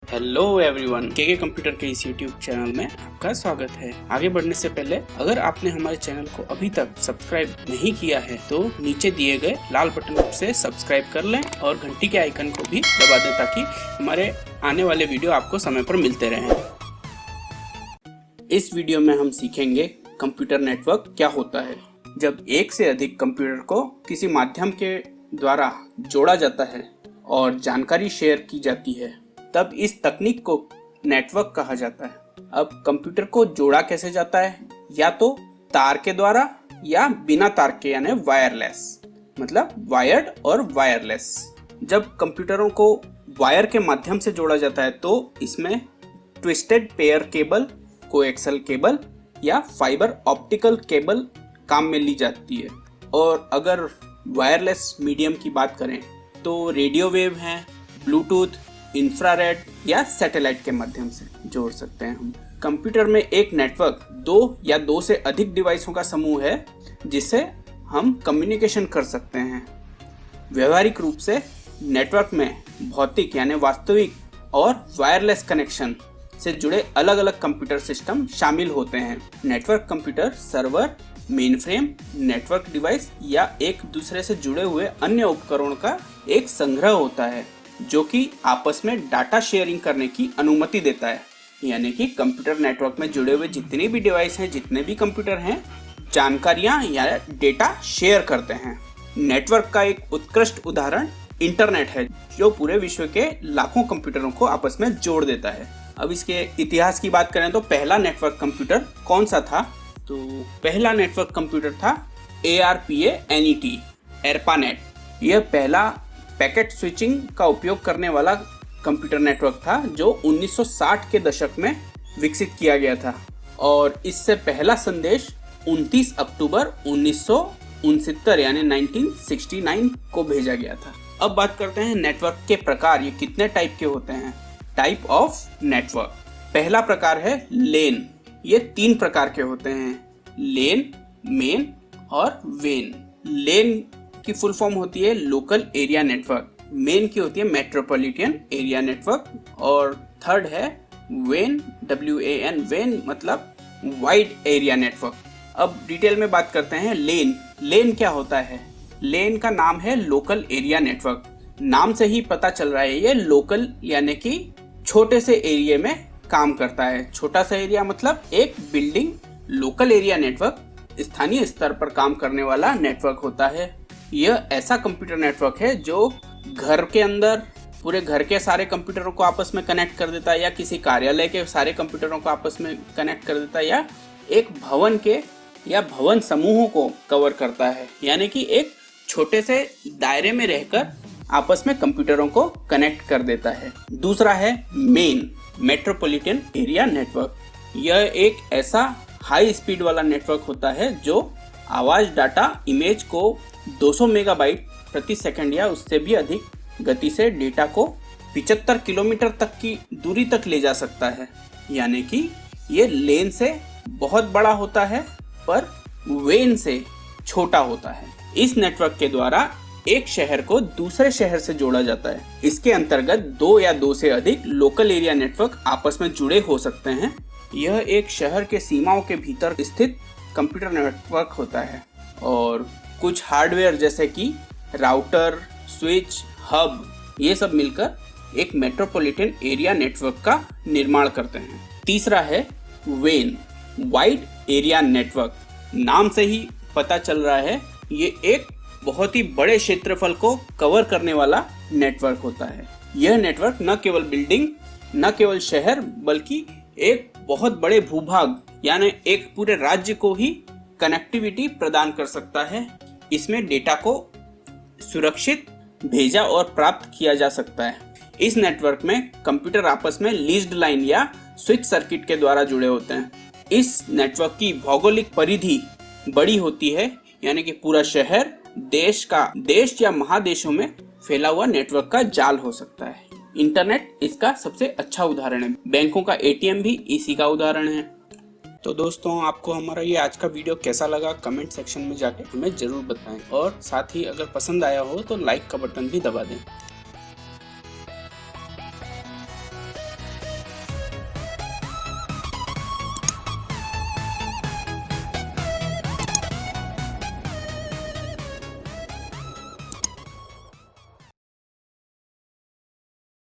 Hello everyone, के computer के इस यूट्यूब चैनल में आपका स्वागत है। आगे बढ़ने से पहले अगर आपने हमारे चैनल को अभी तक सब्सक्राइब नहीं किया है तो नीचे दिए गए लाल बटन से सब्सक्राइब कर लें और घंटी के आइकन को भी दबा दें ताकि हमारे आने वाले वीडियो आपको समय पर मिलते रहें। इस वीडियो में हम सीखेंगे कंप्यूटर नेटवर्क क्या होता है। जब एक से अधिक कंप्यूटर को किसी माध्यम के द्वारा जोड़ा जाता है और जानकारी शेयर की जाती है तब इस तकनीक को नेटवर्क कहा जाता है। अब कंप्यूटर को जोड़ा कैसे जाता है, या तो तार के द्वारा या बिना तार के, यानी वायरलेस, मतलब वायर्ड और वायरलेस। जब कंप्यूटरों को वायर के माध्यम से जोड़ा जाता है तो इसमें twisted pair cable, coaxial cable या फाइबर ऑप्टिकल केबल काम में ली जाती है। और अगर वायरलेस मीडियम की बात करें तो रेडियो वेव हैं, ब्लूटूथ, इंफ्रारेड या सैटेलाइट के माध्यम से जोड़ सकते हैं हम। कंप्यूटर में एक नेटवर्क दो या दो से अधिक डिवाइसों का समूह है जिससे हम कम्युनिकेशन कर सकते हैं। व्यवहारिक रूप से नेटवर्क में भौतिक यानी वास्तविक और वायरलेस कनेक्शन से जुड़े अलग अलग कंप्यूटर सिस्टम शामिल होते हैं। Network computer server, mainframe, network device या एक दूसरे से जुड़े हुए अन्य उपकरणों का एक संग्रह होता है जो कि आपस में डाटा शेयरिंग करने की अनुमति देता है। यानी कि कंप्यूटर नेटवर्क में जुड़े हुए जितने भी डिवाइस हैं, जितने भी कंप्यूटर हैं, जानकारियां या डेटा शेयर करते हैं। नेटवर्क का एक उत्कृष्ट उदाहरण इंटरनेट है जो पूरे विश्व के लाखों कंप्यूटरों को आपस में जोड़ देता है। अब इसके इतिहास की बात करें तो पहला नेटवर्क कंप्यूटर कौन सा था, तो पहला नेटवर्क कंप्यूटर था ARPANET, एरपानेट। यह पहला पैकेट स्विचिंग का उपयोग करने वाला कंप्यूटर नेटवर्क था जो 1960 के दशक में विकसित किया गया था और इससे पहला संदेश 29 अक्टूबर 1969 यानी 1969 को भेजा गया था। अब बात करते हैं नेटवर्क के प्रकार, ये कितने टाइप के होते हैं। टाइप ऑफ नेटवर्क, पहला प्रकार है लेन। ये 3 प्रकार के होते हैं, लेन, मेन और वेन। लेन की फुल फॉर्म होती है लोकल एरिया नेटवर्क, मेन की होती है मेट्रोपॉलिटन एरिया नेटवर्क और थर्ड है वेन, WAN, वेन मतलब वाइड एरिया नेटवर्क। अब डिटेल में बात करते हैं लेन। लेन क्या होता है? लेन का नाम है लोकल एरिया नेटवर्क। नाम से ही पता चल रहा है ये लोकल यानी कि छोटे से एरिया में काम करता है। छोटा सा एरिया मतलब एक बिल्डिंग। लोकल एरिया नेटवर्क स्थानीय स्तर पर काम करने वाला नेटवर्क होता है। यह ऐसा कंप्यूटर नेटवर्क है जो घर के अंदर पूरे घर के सारे कंप्यूटरों को आपस में कनेक्ट कर देता है या किसी कार्यालय के सारे कंप्यूटरों को आपस में कनेक्ट कर देता है या एक भवन के या भवन समूहों को कवर करता है। यानी कि एक छोटे से दायरे में रहकर आपस में कंप्यूटरों को कनेक्ट कर देता है। दूसरा है मेन, मेट्रोपॉलिटन एरिया नेटवर्क। यह एक ऐसा हाई स्पीड वाला नेटवर्क होता है जो आवाज, डाटा, इमेज को 200 मेगाबाइट प्रति सेकंड या उससे भी अधिक गति से डेटा को 75 किलोमीटर तक की दूरी तक ले जा सकता है। यानी कि ये लेन से बहुत बड़ा होता है पर वेन से छोटा होता है। इस नेटवर्क के द्वारा एक शहर को दूसरे शहर से जोड़ा जाता है। इसके अंतर्गत 2 या 2 से अधिक लोकल एरिया नेटवर्क आपस में जुड़े हो सकते हैं। यह एक शहर के सीमाओं के भीतर स्थित कंप्यूटर नेटवर्क होता है और कुछ हार्डवेयर जैसे कि राउटर, स्विच, हब, ये सब मिलकर एक मेट्रोपॉलिटन एरिया नेटवर्क का निर्माण करते हैं। तीसरा है वेन, वाइड एरिया नेटवर्क। नाम से ही पता चल रहा है ये एक बहुत ही बड़े क्षेत्रफल को कवर करने वाला नेटवर्क होता है। यह नेटवर्क न केवल बिल्डिंग, न केवल शहर, बल्कि एक बहुत बड़े भूभाग यानी एक पूरे राज्य को ही कनेक्टिविटी प्रदान कर सकता है। इसमें डेटा को सुरक्षित भेजा और प्राप्त किया जा सकता है। इस नेटवर्क में कंप्यूटर आपस में लीज्ड लाइन या स्विच सर्किट के द्वारा जुड़े होते हैं। इस नेटवर्क की भौगोलिक परिधि बड़ी होती है, यानी कि पूरा शहर, देश या महादेशों में फैला हुआ नेटवर्क का जाल हो सकता है। इंटरनेट इसका सबसे अच्छा उदाहरण है। बैंकों का ATM भी इसी का उदाहरण है। तो दोस्तों, आपको हमारा ये आज का वीडियो कैसा लगा कमेंट सेक्शन में जाके हमें जरूर बताएं और साथ ही अगर पसंद आया हो तो लाइक का बटन भी दबा दें।